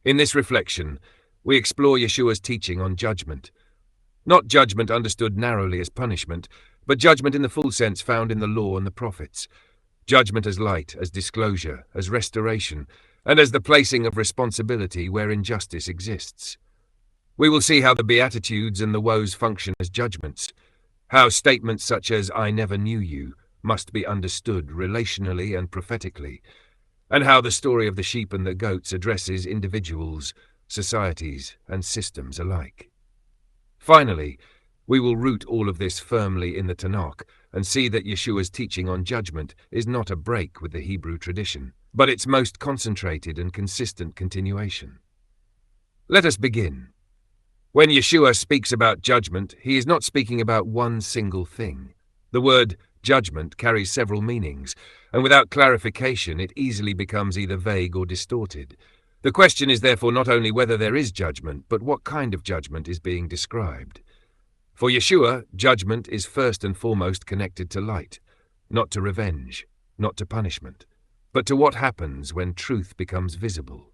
In this reflection, we explore Yeshua's teaching on judgment. Not judgment understood narrowly as punishment, but judgment in the full sense found in the law and the prophets. Judgment as light, as disclosure, as restoration, and as the placing of responsibility where injustice exists. We will see how the Beatitudes and the woes function as judgments, how statements such as "I never knew you" must be understood relationally and prophetically, and how the story of the sheep and the goats addresses individuals, societies, and systems alike. Finally, we will root all of this firmly in the Tanakh and see that Yeshua's teaching on judgment is not a break with the Hebrew tradition, but its most concentrated and consistent continuation. Let us begin. When Yeshua speaks about judgment, he is not speaking about one single thing. The word judgment carries several meanings, and without clarification it easily becomes either vague or distorted. The question is therefore not only whether there is judgment, but what kind of judgment is being described. For Yeshua, judgment is first and foremost connected to light, not to revenge, not to punishment, but to what happens when truth becomes visible.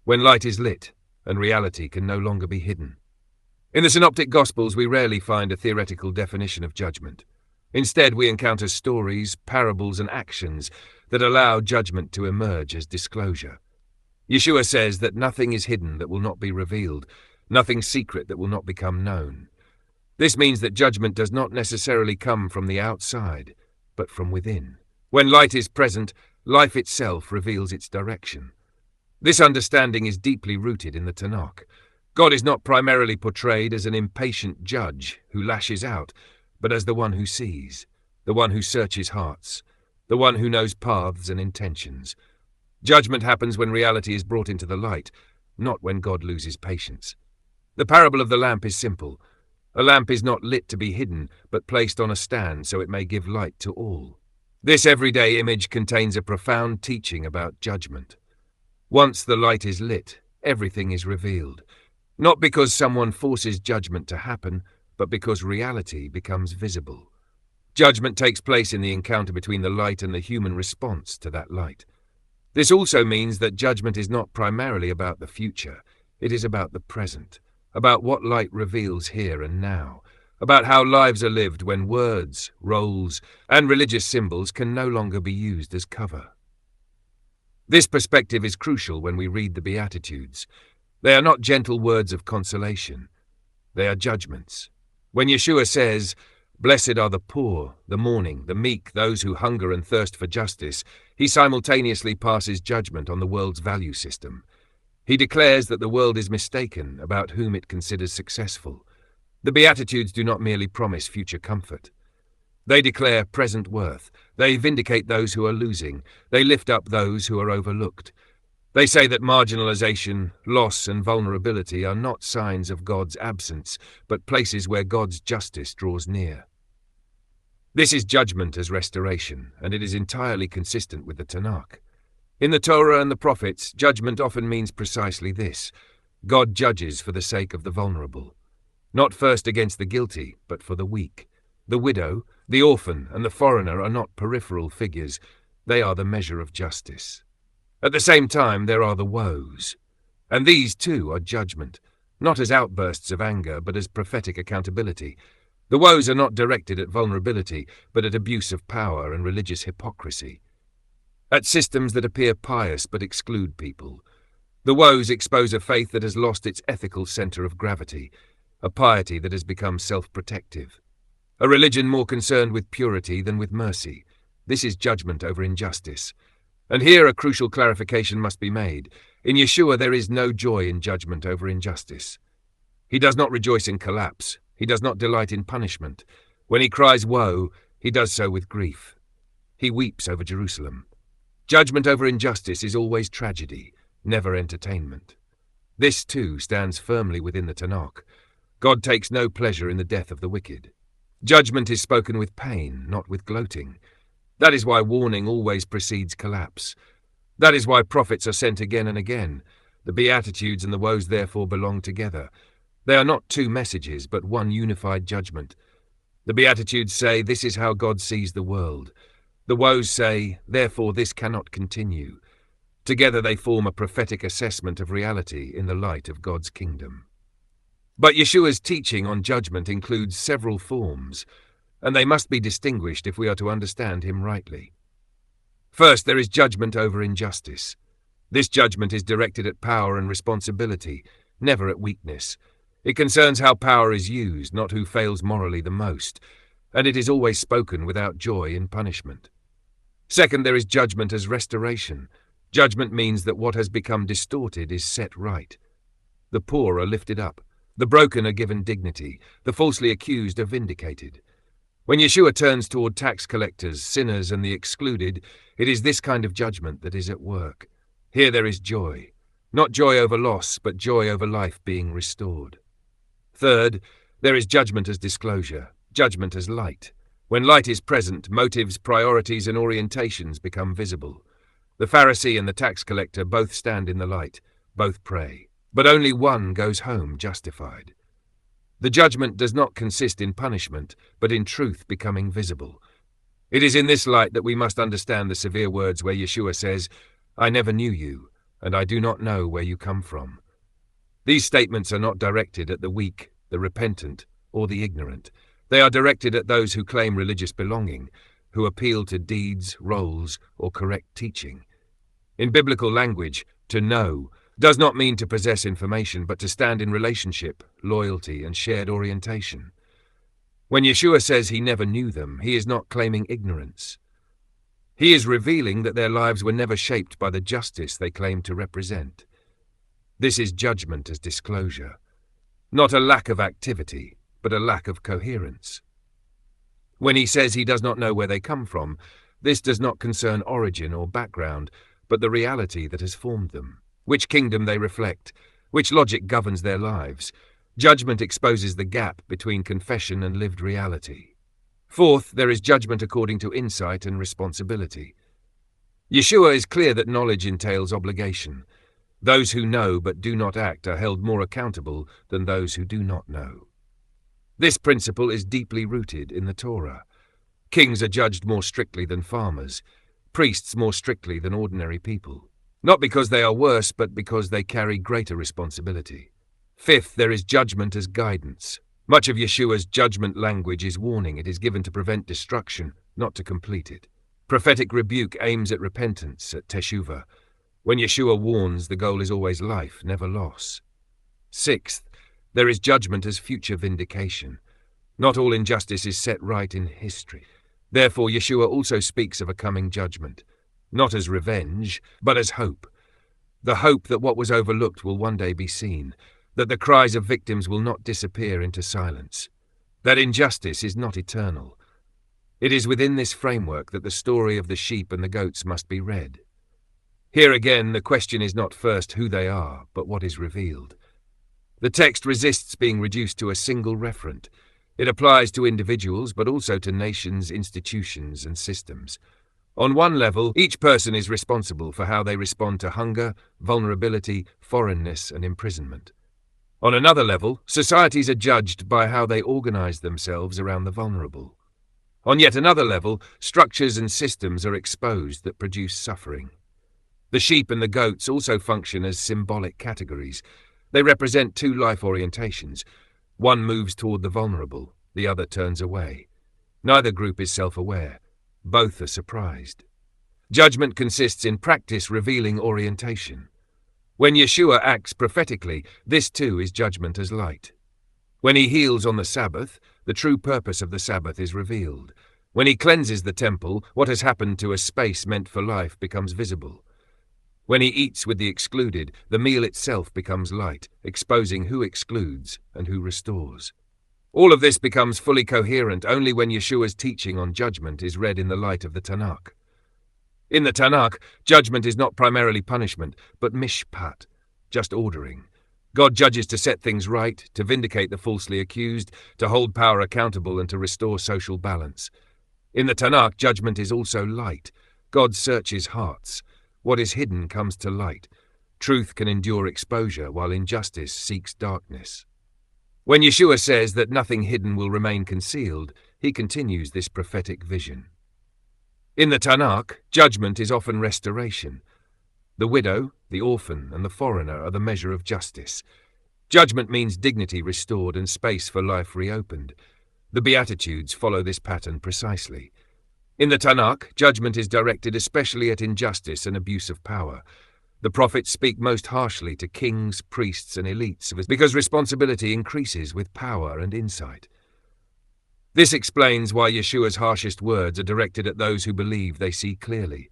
When light is lit, and reality can no longer be hidden. In the Synoptic Gospels, we rarely find a theoretical definition of judgment. Instead, we encounter stories, parables, and actions that allow judgment to emerge as disclosure. Yeshua says that nothing is hidden that will not be revealed, nothing secret that will not become known. This means that judgment does not necessarily come from the outside, but from within. When light is present, life itself reveals its direction. This understanding is deeply rooted in the Tanakh. God is not primarily portrayed as an impatient judge who lashes out, but as the one who sees, the one who searches hearts, the one who knows paths and intentions. Judgment happens when reality is brought into the light, not when God loses patience. The parable of the lamp is simple. A lamp is not lit to be hidden, but placed on a stand so it may give light to all. This everyday image contains a profound teaching about judgment. Once the light is lit, everything is revealed, not because someone forces judgment to happen, but because reality becomes visible. Judgment takes place in the encounter between the light and the human response to that light. This also means that judgment is not primarily about the future, it is about the present, about what light reveals here and now, about how lives are lived when words, roles, and religious symbols can no longer be used as cover. This perspective is crucial when we read the Beatitudes. They are not gentle words of consolation. They are judgments. When Yeshua says, "Blessed are the poor, the mourning, the meek, those who hunger and thirst for justice," he simultaneously passes judgment on the world's value system. He declares that the world is mistaken about whom it considers successful. The Beatitudes do not merely promise future comfort. They declare present worth. They vindicate those who are losing. They lift up those who are overlooked. They say that marginalization, loss, and vulnerability are not signs of God's absence, but places where God's justice draws near. This is judgment as restoration, and it is entirely consistent with the Tanakh. In the Torah and the prophets, judgment often means precisely this. God judges for the sake of the vulnerable. Not first against the guilty, but for the weak. The widow, the orphan, and the foreigner are not peripheral figures. They are the measure of justice. At the same time, there are the woes. And these, too, are judgment, not as outbursts of anger, but as prophetic accountability. The woes are not directed at vulnerability, but at abuse of power and religious hypocrisy. At systems that appear pious but exclude people. The woes expose a faith that has lost its ethical center of gravity, a piety that has become self-protective, a religion more concerned with purity than with mercy. This is judgment over injustice. And here a crucial clarification must be made. In Yeshua there is no joy in judgment over injustice. He does not rejoice in collapse. He does not delight in punishment. When he cries woe, he does so with grief. He weeps over Jerusalem. Judgment over injustice is always tragedy, never entertainment. This, too, stands firmly within the Tanakh. God takes no pleasure in the death of the wicked. Judgment is spoken with pain, not with gloating. That is why warning always precedes collapse. That is why prophets are sent again and again. The Beatitudes and the woes therefore belong together. They are not two messages, but one unified judgment. The Beatitudes say, "This is how God sees the world." The woes say, "Therefore this cannot continue." Together they form a prophetic assessment of reality in the light of God's kingdom. But Yeshua's teaching on judgment includes several forms, and they must be distinguished if we are to understand him rightly. First, there is judgment over injustice. This judgment is directed at power and responsibility, never at weakness. It concerns how power is used, not who fails morally the most, and it is always spoken without joy in punishment. Second, there is judgment as restoration. Judgment means that what has become distorted is set right. The poor are lifted up, the broken are given dignity, the falsely accused are vindicated. When Yeshua turns toward tax collectors, sinners, and the excluded, it is this kind of judgment that is at work. Here there is joy, not joy over loss, but joy over life being restored. Third, there is judgment as disclosure, judgment as light. When light is present, motives, priorities, and orientations become visible. The Pharisee and the tax collector both stand in the light, both pray, but only one goes home justified. The judgment does not consist in punishment, but in truth becoming visible. It is in this light that we must understand the severe words where Yeshua says, "I never knew you, and I do not know where you come from." These statements are not directed at the weak, the repentant, or the ignorant. They are directed at those who claim religious belonging, who appeal to deeds, roles, or correct teaching. In biblical language, to know does not mean to possess information, but to stand in relationship, loyalty, and shared orientation. When Yeshua says he never knew them, he is not claiming ignorance. He is revealing that their lives were never shaped by the justice they claim to represent. This is judgment as disclosure, not a lack of activity, but a lack of coherence. When he says he does not know where they come from, this does not concern origin or background, but the reality that has formed them, which kingdom they reflect, which logic governs their lives. Judgment exposes the gap between confession and lived reality. Fourth, there is judgment according to insight and responsibility. Yeshua is clear that knowledge entails obligation. Those who know but do not act are held more accountable than those who do not know. This principle is deeply rooted in the Torah. Kings are judged more strictly than farmers, priests more strictly than ordinary people. Not because they are worse, but because they carry greater responsibility. Fifth, there is judgment as guidance. Much of Yeshua's judgment language is warning. It is given to prevent destruction, not to complete it. Prophetic rebuke aims at repentance, at teshuvah. When Yeshua warns, the goal is always life, never loss. Sixth, there is judgment as future vindication. Not all injustice is set right in history. Therefore, Yeshua also speaks of a coming judgment, not as revenge, but as hope. The hope that what was overlooked will one day be seen, that the cries of victims will not disappear into silence, that injustice is not eternal. It is within this framework that the story of the sheep and the goats must be read. Here again, the question is not first who they are, but what is revealed. The text resists being reduced to a single referent. It applies to individuals, but also to nations, institutions, and systems. On one level, each person is responsible for how they respond to hunger, vulnerability, foreignness, and imprisonment. On another level, societies are judged by how they organize themselves around the vulnerable. On yet another level, structures and systems are exposed that produce suffering. The sheep and the goats also function as symbolic categories. They represent two life orientations. One moves toward the vulnerable, the other turns away. Neither group is self-aware. Both are surprised. Judgment consists in practice revealing orientation. When Yeshua acts prophetically, this too is judgment as light. When he heals on the Sabbath, the true purpose of the Sabbath is revealed. When he cleanses the temple, what has happened to a space meant for life becomes visible. When he eats with the excluded, the meal itself becomes light, exposing who excludes and who restores. All of this becomes fully coherent only when Yeshua's teaching on judgment is read in the light of the Tanakh. In the Tanakh, judgment is not primarily punishment, but mishpat, just ordering. God judges to set things right, to vindicate the falsely accused, to hold power accountable, and to restore social balance. In the Tanakh, judgment is also light. God searches hearts. What is hidden comes to light. Truth can endure exposure, while injustice seeks darkness. When Yeshua says that nothing hidden will remain concealed, he continues this prophetic vision. In the Tanakh, judgment is often restoration. The widow, the orphan, and the foreigner are the measure of justice. Judgment means dignity restored and space for life reopened. The Beatitudes follow this pattern precisely. In the Tanakh, judgment is directed especially at injustice and abuse of power. The prophets speak most harshly to kings, priests, and elites because responsibility increases with power and insight. This explains why Yeshua's harshest words are directed at those who believe they see clearly.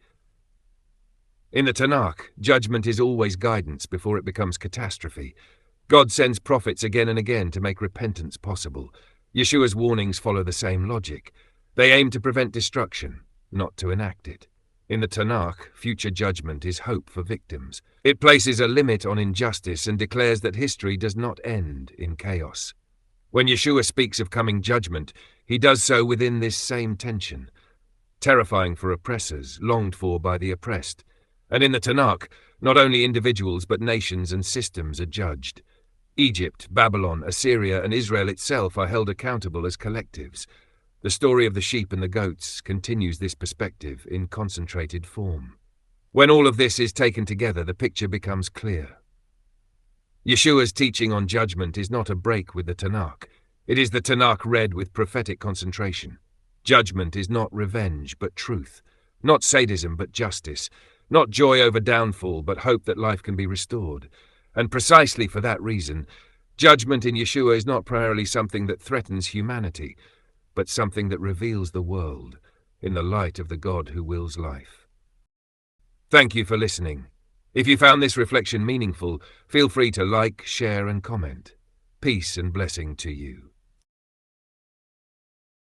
In the Tanakh, judgment is always guidance before it becomes catastrophe. God sends prophets again and again to make repentance possible. Yeshua's warnings follow the same logic. They aim to prevent destruction, not to enact it. In the Tanakh, future judgment is hope for victims. It places a limit on injustice and declares that history does not end in chaos. When Yeshua speaks of coming judgment, he does so within this same tension. Terrifying for oppressors, longed for by the oppressed. And in the Tanakh, not only individuals but nations and systems are judged. Egypt, Babylon, Assyria, and Israel itself are held accountable as collectives. The story of the sheep and the goats continues this perspective in concentrated form. When all of this is taken together, the picture becomes clear. Yeshua's teaching on judgment is not a break with the Tanakh. It is the Tanakh read with prophetic concentration. Judgment is not revenge, but truth. Not sadism, but justice. Not joy over downfall, but hope that life can be restored. And precisely for that reason, judgment in Yeshua is not primarily something that threatens humanity, but something that reveals the world in the light of the God who wills life. Thank you for listening. If you found this reflection meaningful, feel free to like, share, and comment. Peace and blessing to you.